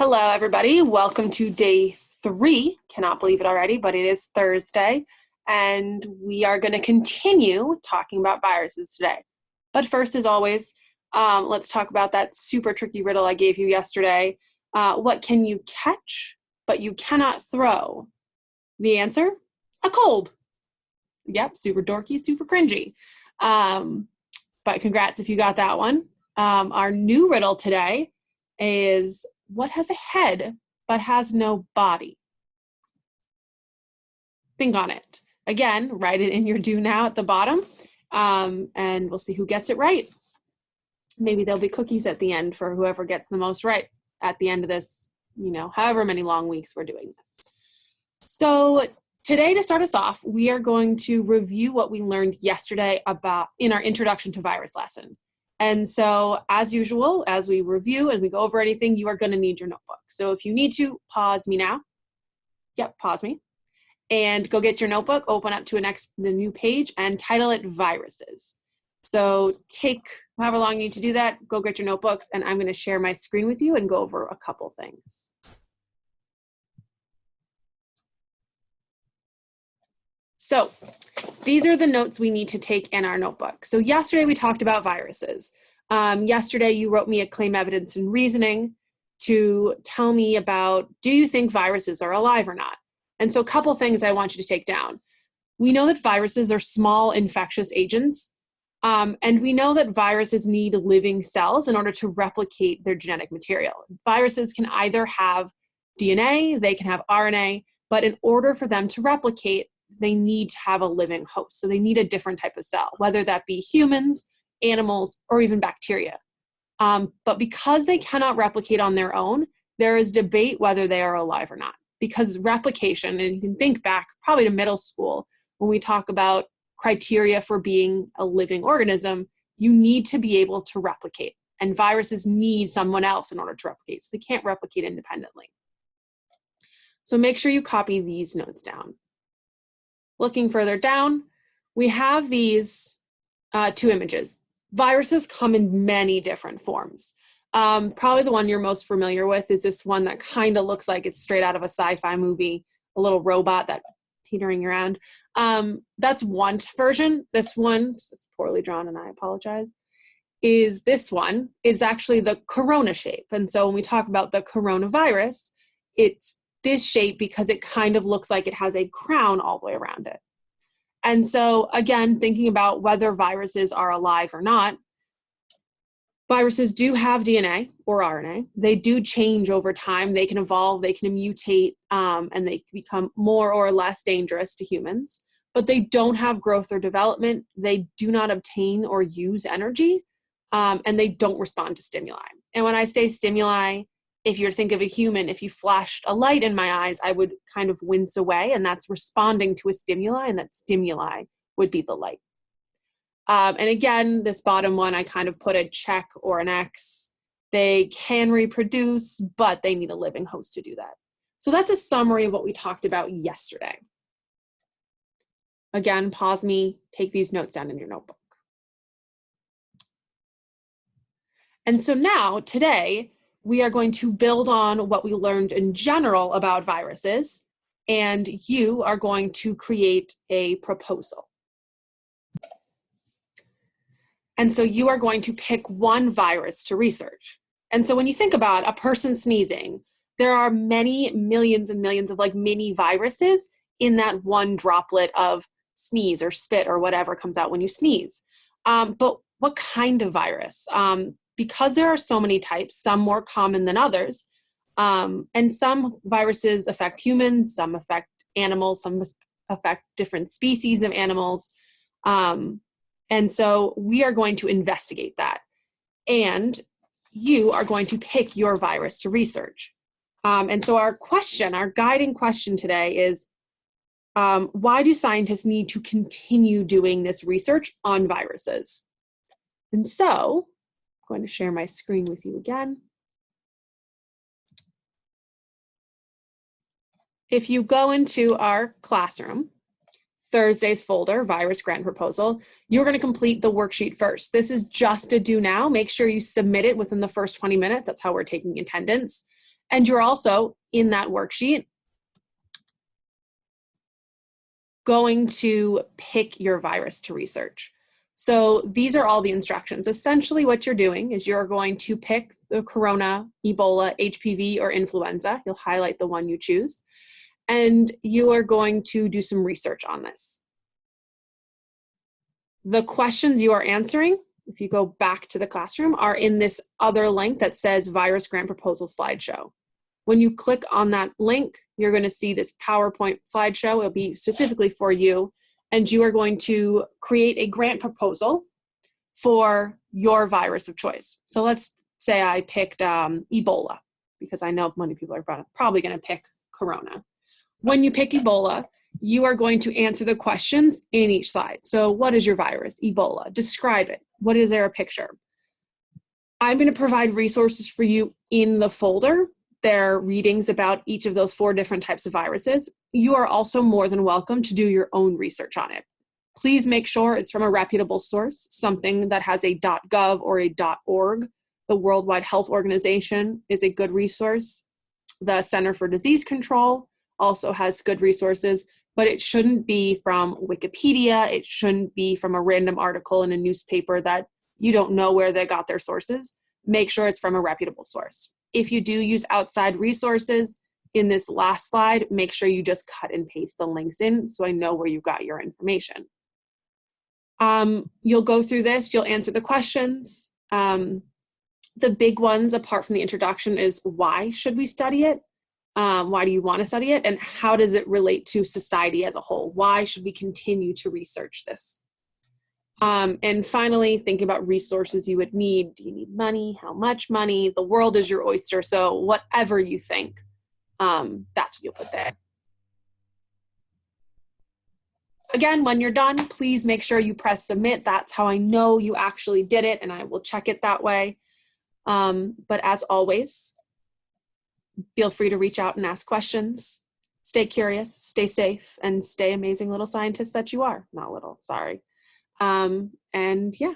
Hello, everybody. Welcome to day 3. Cannot believe it already, but it is Thursday, and we are going to continue talking about viruses today. But first, as always, let's talk about that super tricky riddle I gave you yesterday. What can you catch, but you cannot throw? The answer? A cold. Yep, super dorky, super cringy. But congrats if you got that one. Our new riddle today is, what has a head but has no body? Think on it. Again, write it in your do now at the bottom, and we'll see who gets it right. Maybe there'll be cookies at the end for whoever gets the most right at the end of this, however many long weeks we're doing this. So today, to start us off, we are going to review what we learned yesterday in our introduction to virus lesson. And so, as usual, as we review and we go over anything, you are going to need your notebook. So if you need to, pause me now. Yep, pause me. And go get your notebook, open up to the new page, and title it Viruses. So take however long you need to do that, go get your notebooks, and I'm going to share my screen with you and go over a couple things. So these are the notes we need to take in our notebook. So yesterday we talked about viruses. Yesterday you wrote me a claim, evidence, and reasoning to tell me about, do you think viruses are alive or not? And so a couple things I want you to take down. We know that viruses are small infectious agents, and we know that viruses need living cells in order to replicate their genetic material. Viruses can either have DNA, they can have RNA, but in order for them to replicate, they need to have a living host. So they need a different type of cell, whether that be humans, animals, or even bacteria. But because they cannot replicate on their own, there is debate whether they are alive or not. Because replication, and you can think back probably to middle school, when we talk about criteria for being a living organism, you need to be able to replicate. And viruses need someone else in order to replicate. So they can't replicate independently. So make sure you copy these notes down. Looking further down, we have these two images. Viruses come in many different forms. Probably the one you're most familiar with is this one that kind of looks like it's straight out of a sci-fi movie, a little robot that's teetering around. That's one version. This one, it's poorly drawn and I apologize, this one is actually the corona shape. And so when we talk about the coronavirus, it's this shape because it kind of looks like it has a crown all the way around it. And so again, thinking about whether viruses are alive or not, viruses do have DNA or RNA. They do change over time. They can evolve, they can mutate, and they can become more or less dangerous to humans. But they don't have growth or development. They do not obtain or use energy, and they don't respond to stimuli. And when I say stimuli, if you think of a human, if you flashed a light in my eyes, I would kind of wince away, and that's responding to a stimuli, and that stimuli would be the light. And again, this bottom one, I kind of put a check or an X. They can reproduce, but they need a living host to do that. So that's a summary of what we talked about yesterday. Again, pause me, take these notes down in your notebook. And so now, today, we are going to build on what we learned in general about viruses, and you are going to create a proposal. And so you are going to pick one virus to research. And so when you think about a person sneezing, there are many millions and millions of mini viruses in that one droplet of sneeze or spit or whatever comes out when you sneeze. But what kind of virus? Because there are so many types, some more common than others, and some viruses affect humans, some affect animals, some affect different species of animals. And so we are going to investigate that. And you are going to pick your virus to research. And so our guiding question today is, why do scientists need to continue doing this research on viruses? And so I'm going to share my screen with you again. If you go into our classroom, Thursday's folder, Virus Grant Proposal, you're going to complete the worksheet first. This is just a do now. Make sure you submit it within the first 20 minutes. That's how we're taking attendance. And you're also, in that worksheet, going to pick your virus to research. So these are all the instructions. Essentially what you're doing is you're going to pick the corona, Ebola, HPV, or influenza. You'll highlight the one you choose. And you are going to do some research on this. The questions you are answering, if you go back to the classroom, are in this other link that says Virus Grant Proposal Slideshow. When you click on that link, you're going to see this PowerPoint slideshow. It'll be specifically for you, and you are going to create a grant proposal for your virus of choice. So let's say I picked Ebola, because I know many people are probably going to pick Corona. When you pick Ebola, you are going to answer the questions in each slide. So what is your virus? Ebola. Describe it. What is there a picture? I'm going to provide resources for you in the folder. There are readings about each of those 4 different types of viruses. You are also more than welcome to do your own research on it. Please make sure it's from a reputable source, something that has a .gov or a .org. The World Wide Health Organization is a good resource. The Center for Disease Control also has good resources, but it shouldn't be from Wikipedia. It shouldn't be from a random article in a newspaper that you don't know where they got their sources. Make sure it's from a reputable source. If you do use outside resources in this last slide, make sure you just cut and paste the links in so I know where you got your information. You'll go through this, you'll answer the questions. The big ones, apart from the introduction, is why should we study it? Why do you want to study it? And how does it relate to society as a whole? Why should we continue to research this? And finally, thinking about resources you would need. Do you need money? How much money? The world is your oyster, so whatever you think, that's what you'll put there. Again, when you're done, please make sure you press submit. That's how I know you actually did it, and I will check it that way. But as always, feel free to reach out and ask questions. Stay curious, stay safe, and stay amazing little scientists that you are. Not little, sorry. And yeah,